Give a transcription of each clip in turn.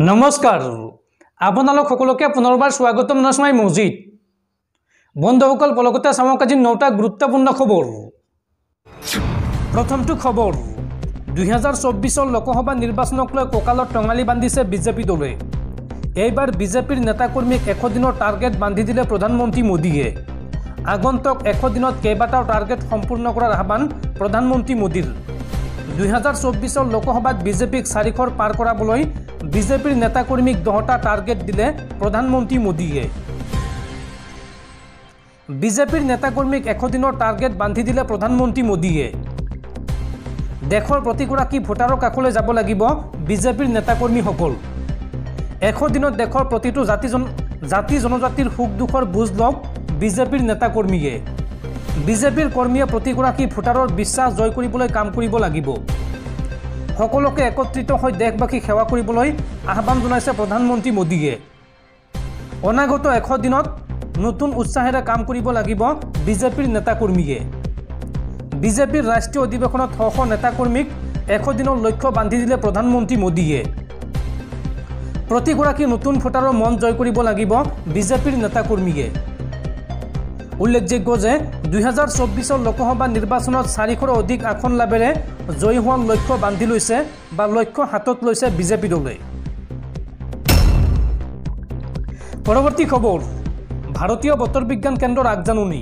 নমস্কাৰ আপোনালোক সকলোকে পুনৰবাৰ স্বাগতম জনাই মজিদ বন্ধুসকল পলকতে চাওক আজি 9টা গুৰুত্বপূৰ্ণ খবৰ। প্ৰথমটো খবৰ 2024 লোকসভা নিৰ্বাচনক লৈ কোকালত টঙালি বান্ধিছে বিজেপি দলে। এইবাৰ বিজেপিৰ নেতাকৰ্মীক 100 দিনৰ টাৰ্গেট বান্ধি দিলে প্ৰধানমন্ত্ৰী মোদীয়ে। আগন্তুক 100 দিনত কেইবাটাও টাৰ্গেট সম্পূৰ্ণ কৰাৰ আহ্বান প্ৰধানমন্ত্ৰী মোদীৰ। 2024 লোকসভাত বিজেপিক 400 পাৰ কৰাবলৈ বিজেপিৰ নেতাকৰ্মীক 10টা টাৰ্গেট দিলে প্ৰধানমন্ত্ৰী মোদীয়ে। বিজেপিৰ নেতাকৰ্মীক 100 দিনৰ টাৰ্গেট বান্ধি দিলে প্ৰধানমন্ত্ৰী মোদীয়ে। দেশৰ প্ৰতিগৰাকী ভোটাৰৰ কাষলৈ যাব লাগিব বিজেপিৰ নেতাকৰ্মীসকল। 100 দিনত দেশৰ প্ৰতিটো জাতি জনজাতিৰ সুখ দুখৰ বুজ লওক বিজেপিৰ নেতাকৰ্মীয়ে। বিজেপিৰ কৰ্মীয়ে প্ৰতিগৰাকী ভোটাৰৰ বিশ্বাস জয় কৰিবলৈ কাম কৰিব লাগিব। সকলোকে একত্ৰিত হৈ দেশবাসীক সেৱা কৰিবলৈ আহ্বান জনাইছে প্ৰধানমন্ত্ৰী মোদীয়ে। অনাগত 100 দিনত নতুন উৎসাহেৰে কাম কৰিব লাগিব বিজেপিৰ নেতাকৰ্মীয়ে। বিজেপিৰ ৰাষ্ট্ৰীয় অধিৱেশনত শ নেতাকৰ্মীক 100 দিনৰ লক্ষ্য বান্ধি দিলে প্ৰধানমন্ত্ৰী মোদীয়ে। প্ৰতিগৰাকী নতুন ভোটাৰৰ মন জয় কৰিব লাগিব বিজেপিৰ নেতাকৰ্মীয়ে। উল্লেখযোগ্য যে 2024 লোকসভা নিৰ্বাচনত 400ৰো অধিক আসন লাভেৰে জয়ী হোৱাৰ লক্ষ্য বান্ধি লৈছে বা লক্ষ্য হাতত লৈছে বিজেপি দলে। পৰৱৰ্তী খবৰ ভাৰতীয় বতৰ বিজ্ঞান কেন্দ্ৰৰ আগজাননী।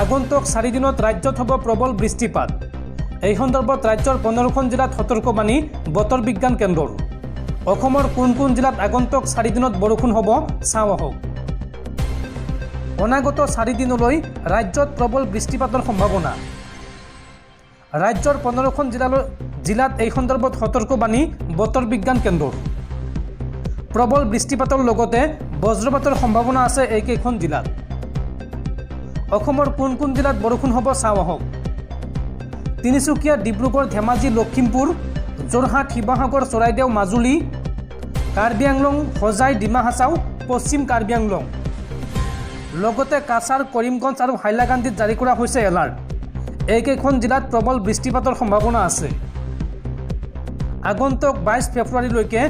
আগন্তুক 4 দিনত ৰাজ্যত হ'ব প্ৰবল বৃষ্টিপাত। এই সন্দৰ্ভত ৰাজ্যৰ 15খন জিলাত সতৰ্কবাণী বতৰ বিজ্ঞান কেন্দ্ৰৰ। অসমৰ কোন কোন জিলাত আগন্তুক 4 দিনত বৰষুণ হ'ব চাওঁ আহক। অনাগত 4 দিনলৈ ৰাজ্যত প্ৰবল বৃষ্টিপাতৰ সম্ভাৱনা। ৰাজ্যৰ 15খন জিলাত এই সন্দৰ্ভত সতৰ্কবাণী বতৰ বিজ্ঞান কেন্দ্ৰৰ। প্ৰবল বৃষ্টিপাতৰ লগতে বজ্ৰপাতৰ সম্ভাৱনা আছে এইকেইখন জিলাত। অসমৰ কোন কোন জিলাত বৰষুণ হ'ব চাওঁ আহক। তিনিচুকীয়া, ডিব্ৰুগড়, ধেমাজি, লখিমপুৰ, যোৰহাট, শিৱসাগৰ, চৰাইদেউ, মাজুলী, কাৰ্বি আংলং, হোজাই, ডিমা হাছাও, পশ্চিম কাৰ্বি আংলং, লগতে কাছাৰ, কৰিমগঞ্জ আৰু হাইলাকান্দিত জাৰি কৰা হৈছে এলাৰ্ট। এইকেইখন জিলাত প্ৰবল বৃষ্টিপাতৰ সম্ভাৱনা আছে। আগন্তুক 22 ফেব্ৰুৱাৰীলৈকে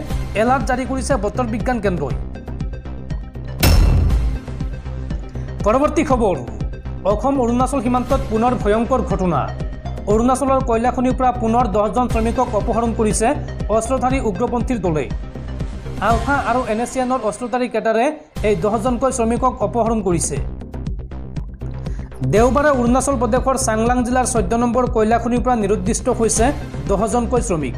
এলাৰ্ট জাৰি কৰিছে বতৰ বিজ্ঞান কেন্দ্ৰই। পৰৱৰ্তী খবৰ অসম অৰুণাচল সীমান্তত পুনৰ ভয়ংকৰ ঘটনা। অৰুণাচলৰ কয়লাখনিৰ পৰা পুনৰ 10জন শ্ৰমিকক অপহৰণ কৰিছে অস্ত্ৰধাৰী উগ্ৰপন্থীৰ দলে। আলফা আৰু NACNৰ অস্ত্ৰধাৰী কেডাৰে এই 10জনকৈ শ্ৰমিকক অপহৰণ কৰিছে। দেওবাৰে অৰুণাচল প্ৰদেশৰ চাংলাং জিলাৰ 14 নম্বৰ কয়লাখনিৰ পৰা নিৰুদ্দিষ্ট হৈছে 10জনকৈ শ্ৰমিক।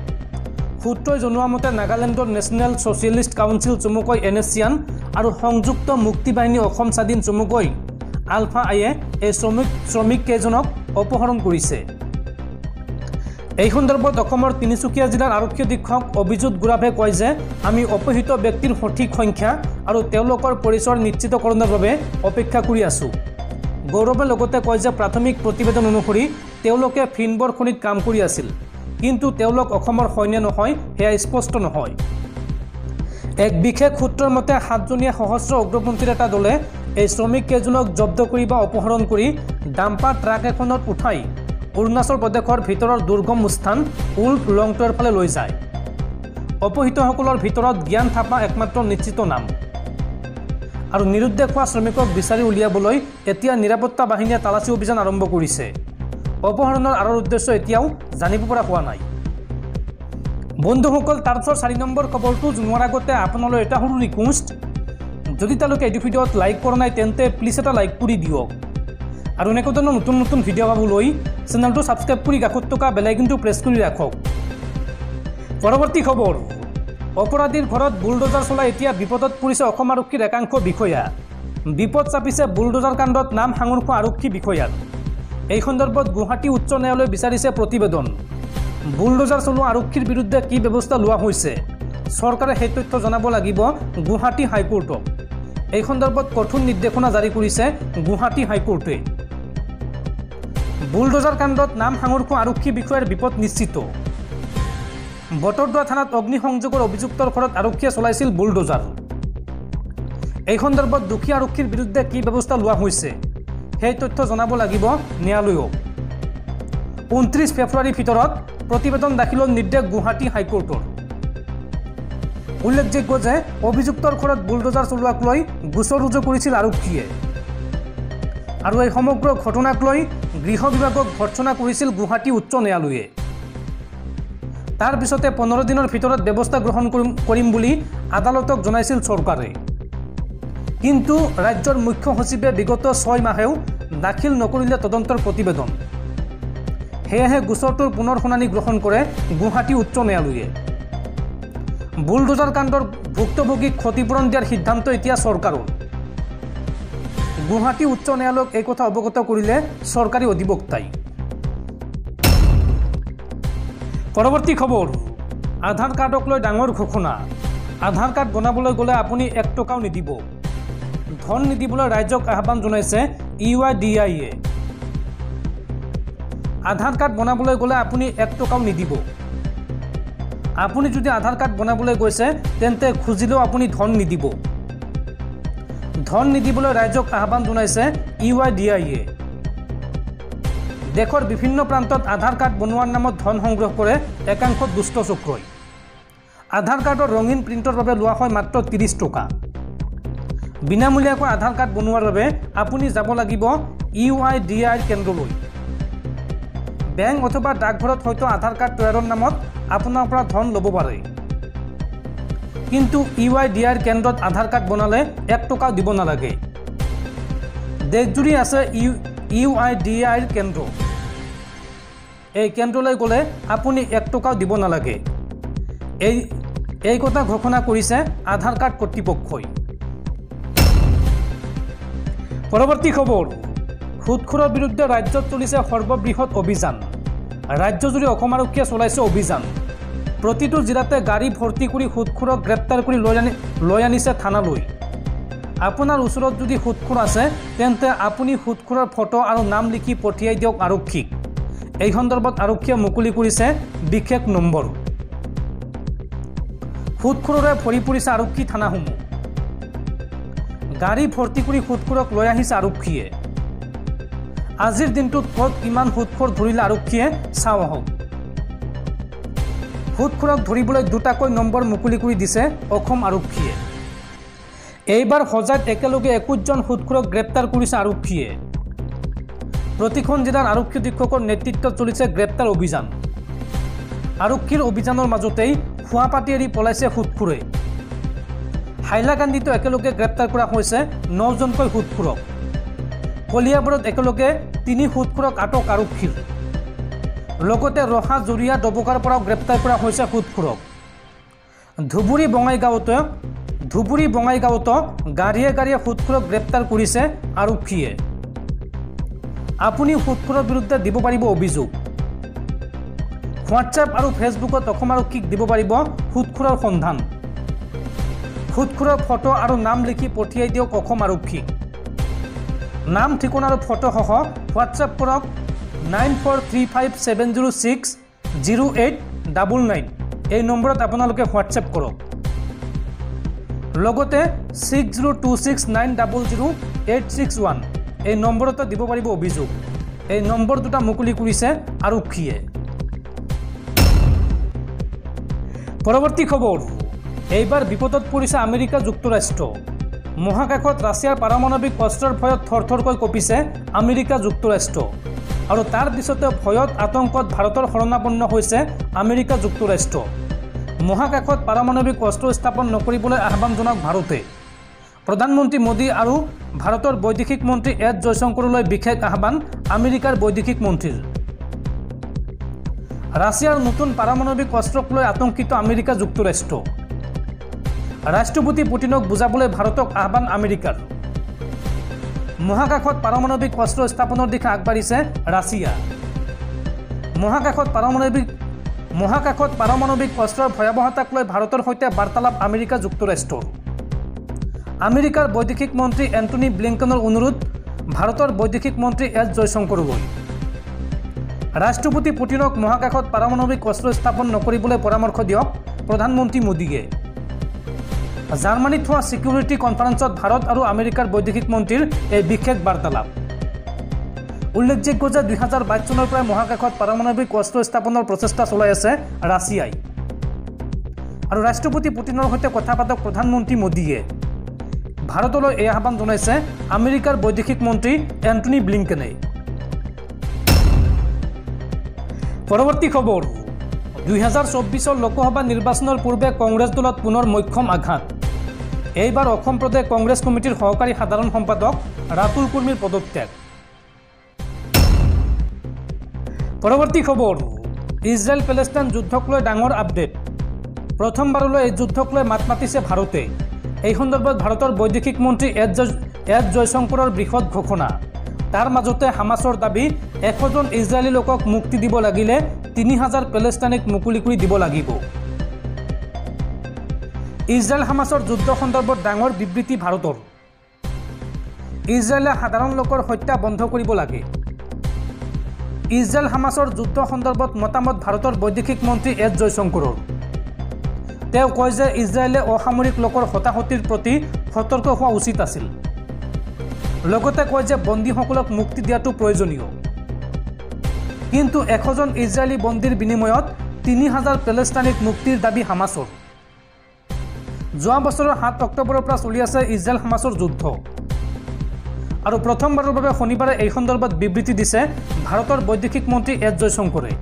সূত্ৰই জনোৱা মতে নাগালেণ্ডৰ নেশ্যনেল ছ'চিয়েলিষ্ট কাউন্সিল চমুকৈ NACN আৰু সংযুক্ত মুক্তি বাহিনী অসম স্বাধীন চমুকৈ আলফা আইয়ে এই শ্ৰমিক কেইজনক অপহৰণ কৰিছে। এই সন্দৰ্ভত অসমৰ তিনিচুকীয়া জিলাৰ আৰক্ষী অধীক্ষক অভিজিত গোৰাভে কয় যে আমি অপহৃত ব্যক্তিৰ সঠিক সংখ্যা আৰু তেওঁলোকৰ পৰিচয় নিশ্চিতকৰণৰ বাবে অপেক্ষা কৰি আছোঁ। গৌৰৱে লগতে কয় যে প্ৰাথমিক প্ৰতিবেদন অনুসৰি তেওঁলোকে ফিনবৰ খনিত কাম কৰি আছিল, কিন্তু তেওঁলোক অসমৰ সৈন্য নহয় সেয়া স্পষ্ট নহয়। এক বিশেষ সূত্ৰৰ মতে 7জনীয়া সশস্ত্ৰ উগ্ৰপন্থীৰ এটা দলে এই শ্ৰমিক কেইজনক জব্দ কৰি বা অপহৰণ কৰি ডাম্পাৰ ট্ৰাক এখনত উঠাই অৰুণাচল প্ৰদেশৰ ভিতৰৰ দুৰ্গম স্থান উল্ফ লংটৰ ফালে লৈ যায়। অপহৃতসকলৰ ভিতৰত জ্ঞান থাপা একমাত্ৰ নিশ্চিত নাম। আৰু নিৰুদ্দেশ হোৱা শ্ৰমিকক বিচাৰি উলিয়াবলৈ এতিয়া নিৰাপত্তা বাহিনীয়ে তালাচী অভিযান আৰম্ভ কৰিছে। অপহৰণৰ আঁৰৰ উদ্দেশ্য এতিয়াও জানিব পৰা হোৱা নাই। বন্ধুসকল, তাৰপিছত 4 নম্বৰ খবৰটো জনোৱাৰ আগতে আপোনালৈ এটা সৰু ৰিকুৱেষ্ট, যদি তেওঁলোকে এইটো ভিডিঅ'ত লাইক কৰা নাই তেন্তে প্লিজ এটা লাইক কৰি দিয়ক। আৰু এনেকুৱা ধৰণৰ নতুন নতুন ভিডিঅ' পাবলৈ চেনেলটো ছাবস্ক্ৰাইব কৰি কাষত থকা বেল আইকনটো প্ৰেছ কৰি ৰাখক। পৰৱৰ্তী খবৰ অপৰাধীৰ ঘৰত বুলডোজাৰ চলাই এতিয়া বিপদত পৰিছে অসম আৰক্ষীৰ একাংশ বিষয়া। বিপদ চাপিছে বুলডোজাৰ কাণ্ডত নাম সাঙুৰ খোৱা আৰক্ষী বিষয়াৰ। এই সন্দৰ্ভত গুৱাহাটী উচ্চ ন্যায়ালয়ে বিচাৰিছে প্ৰতিবেদন। বুলডোজাৰ চলোৱা আৰক্ষীৰ বিৰুদ্ধে কি ব্যৱস্থা লোৱা হৈছে চৰকাৰে সেই তথ্য জনাব লাগিব গুৱাহাটী হাইকোৰ্টক। এই সন্দৰ্ভত কঠোৰ নিৰ্দেশনা জাৰি কৰিছে গুৱাহাটী হাইকোৰ্টে। বুলডোজাৰ কাণ্ডত নাম সাঙুৰ খোৱা আৰক্ষী বিষয়াৰ বিপদ নিশ্চিত। বটৰদুৱা থানাত অগ্নিসংযোগৰ অভিযুক্তৰ ঘৰত আৰক্ষীয়ে চলাইছিল বুলডোজাৰ। এই সন্দৰ্ভত দোষী আৰক্ষীৰ বিৰুদ্ধে কি ব্যৱস্থা লোৱা হৈছে সেই তথ্য জনাব লাগিব ন্যায়ালয়ক। 29 ফেব্ৰুৱাৰীৰ ভিতৰত প্ৰতিবেদন দাখিলৰ নিৰ্দেশ গুৱাহাটী হাইকোৰ্টৰ। উল্লেখযোগ্য যে অভিযুক্তৰ ঘৰত বুলডোজাৰ চলোৱাক লৈ গোচৰ ৰুজু কৰিছিল আৰক্ষীয়ে আৰু এই সমগ্ৰ ঘটনাক লৈ গৃহ বিভাগক ভৰ্ৎসনা কৰিছিল গুৱাহাটী উচ্চ ন্যায়ালয়ে। তাৰ পিছতে 15 দিনৰ ভিতৰত ব্যৱস্থা গ্ৰহণ কৰিম বুলি আদালতক জনাইছিল চৰকাৰে। কিন্তু ৰাজ্যৰ মুখ্য সচিবে বিগত 6 মাহেও দাখিল নকৰিলে তদন্তৰ প্ৰতিবেদন। সেয়েহে গোচৰটোৰ পুনৰ শুনানি গ্ৰহণ কৰে গুৱাহাটী উচ্চ ন্যায়ালয়ে। বুলডোজাৰ কাণ্ডৰ ভুক্তভোগীক ক্ষতিপূৰণ দিয়াৰ সিদ্ধান্ত এতিয়া চৰকাৰৰ। গুৱাহাটী উচ্চ ন্যায়ালয়ক এই কথা অৱগত কৰিলে চৰকাৰী অধিবক্তাই। পৰৱৰ্তী খবৰ, আধাৰ কাৰ্ডক লৈ ডাঙৰ ঘোষণা। আধাৰ কাৰ্ড বনাবলৈ গ'লে আপুনি 1 টকাও নিদিব। ধন নিদিবলৈ ৰাইজক আহ্বান জনাইছে UIDAI-এ। আধাৰ কাৰ্ড বনাবলৈ গ'লে আপুনি 1 টকাও নিদিব। আপুনি যদি আধাৰ কাৰ্ড বনাবলৈ গৈছে তেন্তে খুজিলেও আপুনি ধন নিদিব। ধন নিদিবলৈ ৰাইজক আহ্বান জনাইছে UIDAI-এ। দেশৰ বিভিন্ন প্ৰান্তত আধাৰ কাৰ্ড বনোৱাৰ নামত ধন সংগ্ৰহ কৰে একাংশ দুষ্ট চক্ৰই। আধাৰ কাৰ্ডৰ ৰঙীন প্ৰিণ্টৰ বাবে লোৱা হয় মাত্ৰ 30 টকা। বিনামূলীয়াকৈ আধাৰ কাৰ্ড বনোৱাৰ বাবে আপুনি যাব লাগিব UIDAI কেন্দ্ৰলৈ। বেংক অথবা ডাকঘৰত হয়তো আধাৰ কাৰ্ড তৈয়াৰৰ নামত আপোনাৰ পৰা ধন ল'ব পাৰে। কিন্তু UIDAI কেন্দ্ৰত আধাৰ কাৰ্ড বনালে 1 টকাও দিব নালাগে। দেশজুৰি আছে UIDAI কেন্দ্ৰ। এই কেন্দ্ৰলৈ গ'লে আপুনি 1 টকাও দিব নালাগে। এই কথা ঘোষণা কৰিছে আধাৰ কাৰ্ড কৰ্তৃপক্ষই। পৰৱৰ্তী খবৰ, সুদখোৰৰ বিৰুদ্ধে ৰাজ্যত চলিছে সৰ্ববৃহৎ অভিযান। ৰাজ্যজুৰি অসম আৰক্ষীয়ে চলাইছে অভিযান। প্ৰতিটো জিলাতে গাড়ী ভৰ্তি কৰি সুদখোৰক গ্ৰেপ্তাৰ কৰি লৈ আনিছে থানালৈ। আপোনাৰ ওচৰত যদি সুদখোৰ আছে তেন্তে আপুনি সুদখোৰৰ ফটো আৰু নাম লিখি পঠিয়াই দিয়ক আৰক্ষীক। এই সন্দৰ্ভত আৰক্ষীয়ে মুকলি কৰিছে বিশেষ নম্বৰ। সুদখোৰৰে ভৰি পৰিছে আৰক্ষী থানাসমূহ। গাড়ী ভৰ্তি কৰি সুদখোৰক লৈ আহিছে আৰক্ষীয়ে। আজিৰ দিনটোত ক'ত কিমান সুদখোৰ ধৰিলে আৰক্ষীয়ে চাওঁ আহক। সুদখোৰক ধৰিবলৈ 2টাকৈ নম্বৰ মুকলি কৰি দিছে অসম আৰক্ষীয়ে। এইবাৰ সজাত একেলগে 21জন সুদখোৰক গ্ৰেপ্তাৰ কৰিছে আৰক্ষীয়ে। প্ৰতিখন জিলাৰ আৰক্ষী অধীক্ষকৰ নেতৃত্বত চলিছে গ্ৰেপ্তাৰ অভিযান। আৰক্ষীৰ অভিযানৰ মাজতেই খোৱাপাতি এৰি পলাইছে সুদখোৰে। হাইলাকান্দিতো একেলগে গ্ৰেপ্তাৰ কৰা হৈছে 9জনকৈ সুদখোৰক। কলিয়াবৰত একেলগে 3 সুদখোৰক আটক আৰক্ষীৰ। লগতে ৰহা জৰিয়া ডবকাৰ পৰাও গ্ৰেপ্তাৰ কৰা হৈছে সুদখোৰক। ধুবুৰী বঙাইগাঁৱতো গাড়ীয়ে গাড়ীয়ে সুদখোৰক গ্ৰেপ্তাৰ কৰিছে আৰক্ষীয়ে। আপুনি সুদখোৰৰ বিৰুদ্ধে দিব পাৰিব অভিযোগ। হোৱাটছএপ আৰু ফেচবুকত অসম আৰক্ষীক দিব পাৰিব সুদখোৰৰ সন্ধান। সুদখোৰৰ ফটো আৰু নাম লিখি পঠিয়াই দিয়ক অসম আৰক্ষীক। নাম ঠিকনা আৰু ফটোসহ হোৱাটছএপ কৰক 943570608999। এই নম্বৰত আপোনালোকে হোৱাটছএপ কৰক। লগতে 6026900861 এই নম্বৰতো দিব পাৰিব অভিযোগ। এই নম্বৰ 2টা মুকলি কৰিছে আৰক্ষীয়ে। পৰৱৰ্তী খবৰ, এইবাৰ বিপদত পৰিছে আমেৰিকা যুক্তৰাষ্ট্ৰ। মহাকাশত ৰাছিয়াৰ পাৰমাণৱিক অস্ত্ৰৰ ভয়ত থৰথৰকৈ কঁপিছে আমেৰিকা যুক্তৰাষ্ট্ৰ। আৰু তাৰ পিছতে ভয়ত আতংকত ভাৰতৰ শৰণাপন্ন হৈছে আমেৰিকা যুক্তৰাষ্ট্ৰ। মহাকাশত পাৰমাণৱিক অস্ত্ৰ স্থাপন নকৰিবলৈ আহ্বান জনাওক ভাৰতে। প্ৰধানমন্ত্ৰী মোদী আৰু ভাৰতৰ বৈদেশিক মন্ত্ৰী এছ জয়শংকৰলৈ বিশেষ আহ্বান আমেৰিকাৰ বৈদেশিক মন্ত্ৰীৰ। ৰাছিয়াৰ নতুন পাৰমাণৱিক অস্ত্ৰক লৈ আতংকিত আমেৰিকা যুক্তৰাষ্ট্ৰ। ৰাষ্ট্ৰপতি পুটিনক বুজাবলৈ ভাৰতক আহ্বান আমেৰিকাৰ। মহাকাশত পাৰমাণৱিক অস্ত্ৰ স্থাপনৰ দিশে আগবাঢ়িছে ৰাছিয়া। মহাকাশত পাৰমাণৱিক অস্ত্ৰৰ ভয়াৱহতাক লৈ ভাৰতৰ সৈতে বাৰ্তালাপ আমেৰিকা যুক্তৰাষ্ট্ৰৰ। আমেৰিকাৰ বৈদেশিক মন্ত্ৰী এণ্টনি ব্লিংকনৰ অনুৰোধ ভাৰতৰ বৈদেশিক মন্ত্ৰী এছ জয়শংকৰলৈ। ৰাষ্ট্ৰপতি পুটিনক মহাকাশত পাৰমাণৱিক অস্ত্ৰ স্থাপন নকৰিবলৈ পৰামৰ্শ দিয়ক প্ৰধানমন্ত্ৰী মোদীয়ে। জাৰ্মানীত হোৱা ছিকিউৰিটি কনফাৰেন্সত ভাৰত আৰু আমেৰিকাৰ বৈদেশিক মন্ত্ৰীৰ এই বিশেষ বাৰ্তালাপ। উল্লেখযোগ্য যে 2022 চনৰ পৰাই মহাকাশত পাৰমাণৱিক অস্ত্ৰ স্থাপনৰ প্ৰচেষ্টা চলাই আছে ৰাছিয়াই। আৰু ৰাষ্ট্ৰপতি পুটিনৰ সৈতে কথা পাতক প্ৰধানমন্ত্ৰী মোদীয়ে ভাৰতলৈ এই আহ্বান জনাইছে আমেৰিকাৰ বৈদেশিক মন্ত্ৰী এণ্টনি ব্লিংকেনে পৰৱৰ্তী খবৰ 2024 লোকসভা নিৰ্বাচনৰ পূৰ্বে কংগ্ৰেছ দলত পুনৰ মক্ষম আঘাত এইবাৰ অসম প্ৰদেশ কংগ্ৰেছ কমিটিৰ সহকাৰী সাধাৰণ সম্পাদক ৰাতুল কুৰ্মীৰ পদত্যাগ পৰৱৰ্তী খবৰ ইজৰাইল পেলেষ্টাইন যুদ্ধক লৈ ডাঙৰ আপডেট প্ৰথমবাৰলৈ এই যুদ্ধক লৈ মাত মাতিছে ভাৰতে এই সন্দৰ্ভত ভাৰতৰ বৈদেশিক মন্ত্ৰী এছ জয়শংকৰৰ বৃহৎ ঘোষণা তাৰ মাজতে হামাছৰ দাবী 100 জন ইজৰাইলী লোকক মুক্তি দিব লাগিলে 3000 পেলেষ্টাইনিক মুকলি কৰি দিব লাগিব ইজৰাইল হামাছৰ যুদ্ধ সন্দৰ্ভত ডাঙৰ বিবৃতি ভাৰতৰ ইজৰাইলে সাধাৰণ লোকৰ হত্যা বন্ধ কৰিব লাগে ইজৰাইল হামাছৰ যুদ্ধ সন্দৰ্ভত মতামত ভাৰতৰ বৈদেশিক মন্ত্ৰী এছ জয়শংকৰৰ তেওঁ কয় যে ইজৰাইলে অসামৰিক লোকৰ হতাহতিৰ প্ৰতি সতৰ্ক হোৱা উচিত আছিল লগতে কয় যে বন্দীসকলক মুক্তি দিয়াটো প্ৰয়োজনীয় কিন্তু 100 জন ইজৰাইলী বন্দীৰ বিনিময়ত 3000 পেলেষ্টাইনিক মুক্তিৰ দাবী হামাছৰ যোৱা বছৰৰ 7 অক্টোবৰৰ পৰা চলি আছে ইজৰাইল হামাছৰ যুদ্ধ আৰু প্ৰথমবাৰৰ বাবে শনিবাৰে এই সন্দৰ্ভত বিবৃতি দিছে ভাৰতৰ বৈদেশিক মন্ত্ৰী এছ জয়শংকৰে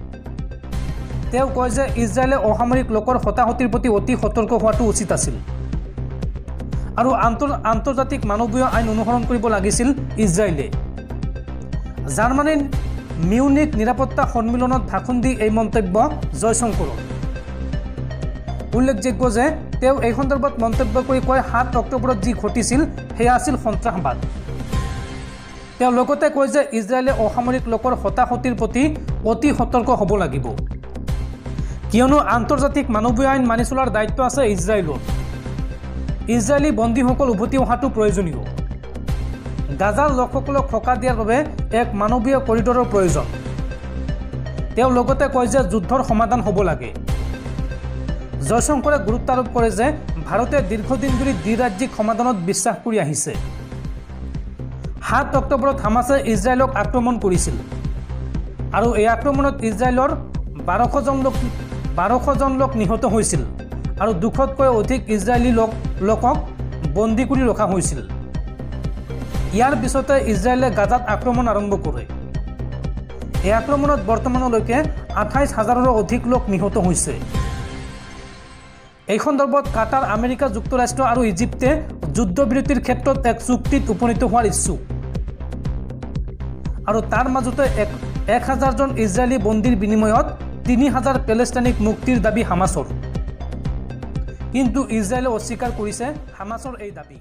তেওঁ কয় যে ইজৰাইলে অসামৰিক লোকৰ হতাহতিৰ প্ৰতি অতি সতৰ্ক হোৱাটো উচিত আছিল আৰু আন্তৰ্জাতিক মানৱীয় আইন অনুসৰণ কৰিব লাগিছিল ইজৰাইলে জাৰ্মানীৰ মিউনিক নিৰাপত্তা সন্মিলনত ভাষণ দি এই মন্তব্য জয়শংকৰৰ উল্লেখযোগ্য যে তেওঁ এই সন্দৰ্ভত মন্তব্য কৰি কয় 7 অক্টোবৰত যি ঘটিছিল সেয়া আছিল সন্ত্ৰাসবাদ তেওঁ লগতে কয় যে ইজৰাইলে অসামৰিক লোকৰ হতাহতিৰ প্ৰতি অতি সতৰ্ক হ'ব লাগিব কিয়নো আন্তৰ্জাতিক মানৱীয় আইন মানি চলাৰ দায়িত্ব আছে ইজৰাইলৰ ইজৰাইলী বন্দীসকল উভতি অহাটো প্ৰয়োজনীয় গাজাৰ লোকসকলক সকাহ দিয়াৰ বাবে এক মানৱীয় কৰিডৰৰ প্ৰয়োজন তেওঁ লগতে কয় যে যুদ্ধৰ সমাধান হ'ব লাগে জয়শংকৰে গুৰুত্ব আৰোপ কৰে যে ভাৰতে দীৰ্ঘদিন ধৰি দ্বিৰাজ্যিক সমাধানত বিশ্বাস কৰি আহিছে 7 অক্টোবৰত হামাছে ইজৰাইলক আক্ৰমণ কৰিছিল আৰু এই আক্ৰমণত ইজৰাইলৰ 1200 জন লোক নিহত হৈছিল আৰু 200তকৈ অধিক ইজৰাইলী লোকক বন্দী কৰি ৰখা হৈছিল ইয়াৰ পিছতে ইজৰাইলে গাজাত আক্ৰমণ আৰম্ভ কৰে এই আক্ৰমণত বৰ্তমানলৈকে 28000ৰো অধিক লোক নিহত হৈছে এই সন্দৰ্ভত কাটাৰ আমেৰিকা যুক্তৰাষ্ট্ৰ আৰু ইজিপ্তে যুদ্ধবিৰতিৰ ক্ষেত্ৰত এক চুক্তিত উপনীত হোৱাৰ ইচ্ছুক আৰু তাৰ মাজতে 1000 জন ইজৰাইলী বন্দীৰ বিনিময়ত 3000 পেলেষ্টাইনিক মুক্তিৰ দাবী হামাছৰ কিন্তু ইজৰাইলে অস্বীকাৰ কৰিছে হামাছৰ এই দাবী